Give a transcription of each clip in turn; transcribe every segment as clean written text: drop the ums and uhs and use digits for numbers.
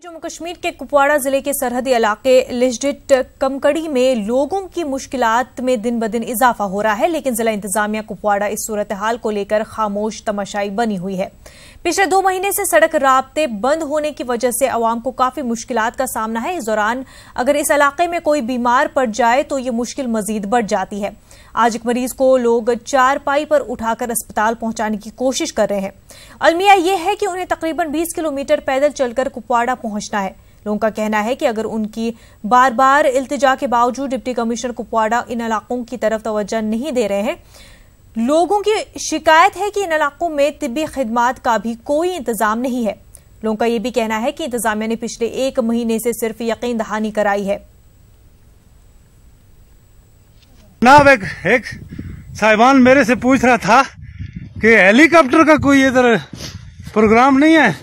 जम्मू कश्मीर के कुपवाड़ा जिले के सरहदी इलाके लिस्डिट कमकड़ी में लोगों की मुश्किलात में दिन ब दिन इजाफा हो रहा है, लेकिन जिला इंतजामिया कुपवाड़ा इस सूरत हाल को लेकर खामोश तमाशाई बनी हुई है। पिछले 2 महीने से सड़क राब्ते बंद होने की वजह से अवाम को काफी मुश्किलात का सामना है। इस दौरान अगर इस इलाके में कोई बीमार पड़ जाए तो ये मुश्किल मजीद बढ़ जाती है। आज एक मरीज को लोग चारपाई पर उठाकर अस्पताल पहुंचाने की कोशिश कर रहे हैं। अलमिया यह है कि उन्हें तकरीबन 20 किलोमीटर पैदल चलकर कुपवाड़ा पहुंचना है। लोगों का कहना है कि अगर उनकी बार बार इल्तिजा के बावजूद डिप्टी कमिश्नर कुपवाड़ा इन इलाकों की तरफ तवज्जो नहीं दे रहे हैं। लोगों की शिकायत है कि इन इलाकों में तिब्बी खिदमात का भी कोई इंतजाम नहीं है। लोगों का यह भी कहना है कि इंतजामिया ने पिछले 1 महीने से सिर्फ यकीन दहानी कराई है। जनाब, एक साहिबान मेरे से पूछ रहा था कि हेलीकॉप्टर का कोई इधर प्रोग्राम नहीं है।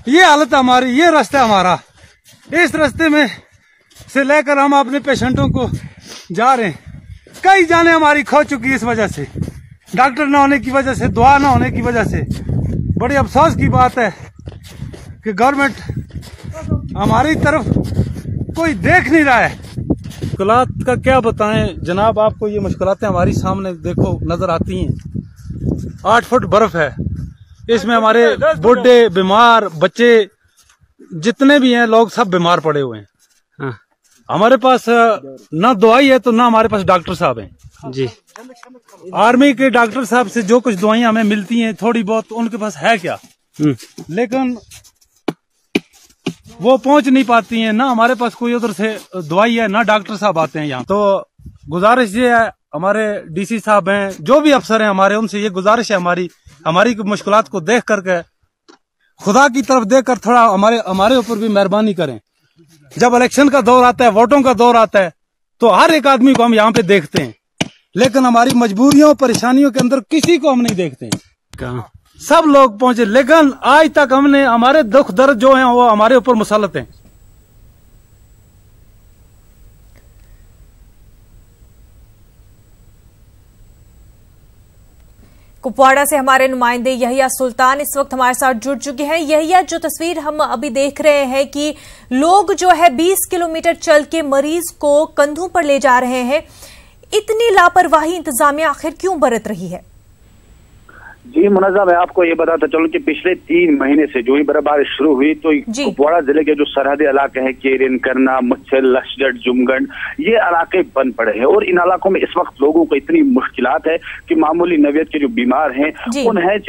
ये हालत हमारी, ये रास्ता हमारा, इस रास्ते में से लेकर हम अपने पेशेंटों को जा रहे हैं। कई जाने हमारी खो चुकी है इस वजह से, डॉक्टर ना होने की वजह से, दुआ ना होने की वजह से। बड़ी अफसोस की बात है कि गवर्नमेंट हमारी तरफ कोई देख नहीं रहा है। मुश्किलात का क्या बताएं जनाब, आपको ये मुश्किलातें हमारी सामने देखो नजर आती हैं। 8 फुट बर्फ है, इसमें हमारे बूढ़े, बीमार, बच्चे जितने भी हैं लोग सब बीमार पड़े हुए हैं। हाँ। हमारे पास ना दवाई है तो ना हमारे पास डॉक्टर साहब हैं जी। आर्मी के डॉक्टर साहब से जो कुछ दवाइयां हमें मिलती हैं थोड़ी बहुत, उनके पास है क्या, लेकिन वो पहुंच नहीं पाती हैं। ना हमारे पास कोई उधर से दवाई है, ना डॉक्टर साहब आते हैं यहाँ। तो गुजारिश ये है, हमारे डीसी साहब हैं, जो भी अफसर हैं हमारे, उनसे ये गुजारिश है हमारी मुश्किलात को देख करके, खुदा की तरफ देखकर थोड़ा हमारे ऊपर भी मेहरबानी करें। जब इलेक्शन का दौर आता है, वोटों का दौर आता है, तो हर एक आदमी को हम यहाँ पे देखते हैं, लेकिन हमारी मजबूरियों परेशानियों के अंदर किसी को हम नहीं देखते हैं। कहाँ सब लोग पहुंचे, लेकिन आज तक हमने हमारे दुख दर्द जो हैं वो हमारे ऊपर मुसल्लत हैं। कुपवाड़ा से हमारे नुमाइंदे यहिया सुल्तान इस वक्त हमारे साथ जुड़ चुके हैं। यहिया, जो तस्वीर हम अभी देख रहे हैं कि लोग जो है 20 किलोमीटर चल के मरीज को कंधों पर ले जा रहे हैं, इतनी लापरवाही इंतजामिया आखिर क्यों बरत रही है? जी मुनज़्ज़ा, मैं आपको ये बताता चलूं कि पिछले 3 महीने से जो ही बर्फबारी शुरू हुई तो कुपवाड़ा जिले के जो सरहदी इलाके हैं, केरिन, करना, मुच्छल, लश्जट, जुमगंड, ये इलाके बंद पड़े हैं। और इन इलाकों में इस वक्त लोगों को इतनी मुश्किलात है कि मामूली नवियत के जो बीमार हैं उन्हें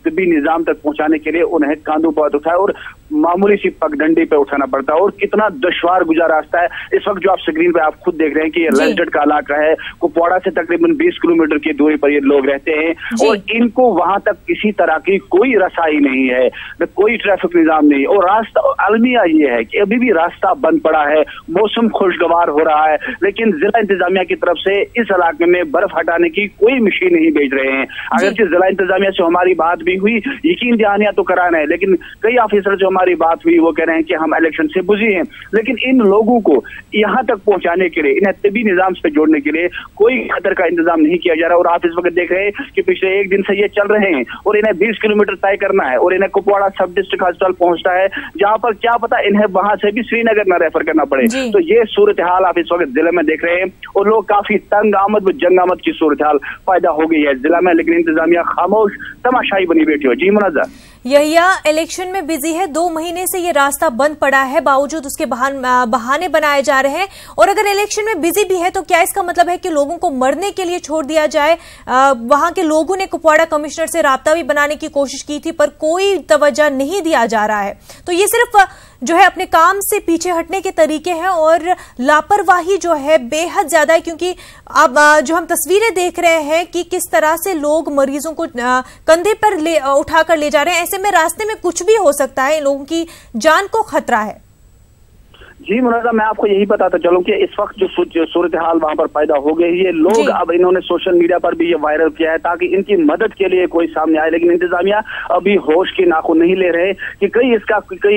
तिब्बी निजाम तक पहुंचाने के लिए उन्हें कांधों पर उठाए और मामूली सी पगडंडी पे उठाना पड़ता है। और कितना दुश्वार गुजार रास्ता है। इस वक्त जो आप स्क्रीन पे आप खुद देख रहे हैं कि ये लश्जट का इलाका है, कुपवाड़ा से तकरीबन 20 किलोमीटर की दूरी पर ये लोग रहते हैं और इनको वहां तक किसी तरह की कोई रसाई नहीं है, कोई ट्रैफिक निजाम नहीं। और रास्ता, अलमिया ये है कि अभी भी रास्ता बंद पड़ा है। मौसम खुशगवार हो रहा है, लेकिन जिला इंतजामिया की तरफ से इस इलाके में बर्फ हटाने की कोई मशीन नहीं भेज रहे हैं। अगरचे जिला इंतजामिया से हमारी बात भी हुई, यकीन दहानियां तो कराना है, लेकिन कई ऑफिसर जो हमारी बात हुई वो कह रहे हैं कि हम इलेक्शन से बिजी हैं। लेकिन इन लोगों को यहाँ तक पहुंचाने के लिए, इन्हें तिब्बी निजाम से जोड़ने के लिए कोई खतर का इंतजाम नहीं किया जा रहा। और आप इस वक्त देख रहे हैं कि पिछले 1 दिन से ये चल रहे हैं और इन्हें 20 किलोमीटर तय करना है और इन्हें कुपवाड़ा सब डिस्ट्रिक्ट अस्पताल पहुंचना है, जहां पर क्या पता इन्हें वहां से भी श्रीनगर न रेफर करना पड़े। तो ये सूरत हाल आप इस वक्त जिले में देख रहे हैं और लोग काफी तंग आमद व जंग आमद की सूरत हाल पैदा हो गई है जिला में, लेकिन इंतजामिया खामोश तमाशाई बनी बैठी हो। जी मुनज़्ज़ा, यहिया इलेक्शन में बिजी है, 2 महीने से ये रास्ता बंद पड़ा है, बावजूद उसके बहाने बनाए जा रहे हैं। और अगर इलेक्शन में बिजी भी है तो क्या इसका मतलब है कि लोगों को मरने के लिए छोड़ दिया जाए? वहां के लोगों ने कुपवाड़ा कमिश्नर से राब्ता भी बनाने की कोशिश की थी, पर कोई तवज्जो नहीं दिया जा रहा है। तो ये सिर्फ जो है अपने काम से पीछे हटने के तरीके हैं और लापरवाही जो है बेहद ज्यादा है, क्योंकि अब जो हम तस्वीरें देख रहे हैं कि किस तरह से लोग मरीजों को कंधे पर उठाकर ले जा रहे हैं। ऐसे में रास्ते में कुछ भी हो सकता है, लोगों की जान को खतरा है। जी मुनज़्ज़म, मैं आपको यही बताता चलूं कि इस वक्त जो सूरत हाल वहां पर पैदा हो गई है, लोग अब इन्होंने सोशल मीडिया पर भी ये वायरल किया है ताकि इनकी मदद के लिए कोई सामने आए, लेकिन इंतजामिया अभी होश की नाखुन नहीं ले रहे कि कहीं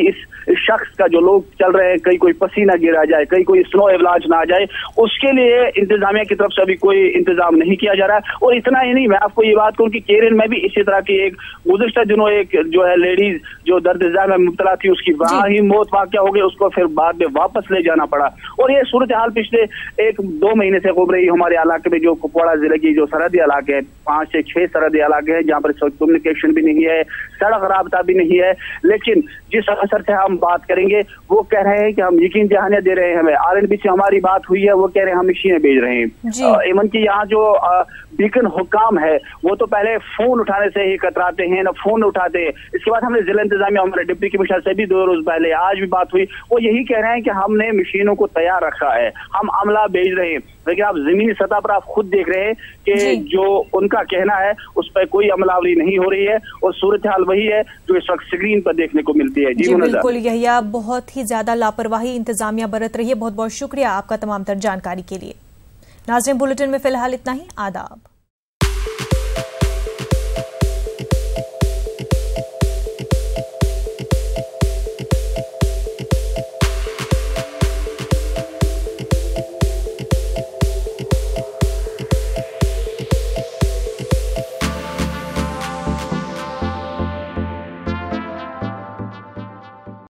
इस शख्स का जो लोग चल रहे हैं, कहीं कोई पसीना गिरा जाए, कहीं कोई स्नो इलाज ना आ जाए, उसके लिए इंतजामिया की तरफ से अभी कोई इंतजाम नहीं किया जा रहा है। और इतना ही नहीं, मैं आपको ये बात कहूँ कि केरन में भी इसी तरह की एक गुज़िश्ता दिनों एक जो है लेडीज जो दर्द ज़ाम में मुब्तला थी, उसकी वहां ही मौत वाक़या हो गई, उसको फिर बाद में वापस ले जाना पड़ा। और ये सूरत हाल पिछले 1-2 महीने से घूम रही हमारे इलाके में, जो कुपवाड़ा जिले की जो सरहदी इलाके हैं, 5 से 6 सरहदी इलाके हैं जहाँ पर कम्युनिकेशन भी नहीं है, सड़क राबता भी नहीं है। लेकिन जिस अफसर से हम बात करेंगे वो कह रहे हैं कि हम यकीन दहानियां दे रहे हैं, हमें RNB से हमारी बात हुई है, वो कह रहे हैं हम मशीनें भेज रहे हैं। इवन की यहाँ जो बीकन हुकाम है वो तो पहले फोन उठाने से ही कतराते हैं, ना फोन उठाते हैं। इसके बाद हमने जिला इंतजामिया हमारे डिप्टी कमिश्नर से भी 2 रोज पहले आज भी बात हुई, वो यही कह रहे हैं कि हमने मशीनों को तैयार रखा है, हम अमला भेज रहे हैं। लेकिन आप जमीनी सतह पर आप खुद देख रहे हैं कि जो उनका कहना है उस पर कोई अमलावरी नहीं हो रही है और सूरत हाल वही है जो इस वक्त स्क्रीन पर देखने को मिलती है। जी बिल्कुल यहिया, बहुत ही ज्यादा लापरवाही इंतजामिया बरत रही है। बहुत बहुत शुक्रिया आपका तमाम तर जानकारी के लिए। नाज़रीन, बुलेटिन में फिलहाल इतना ही। आदाब।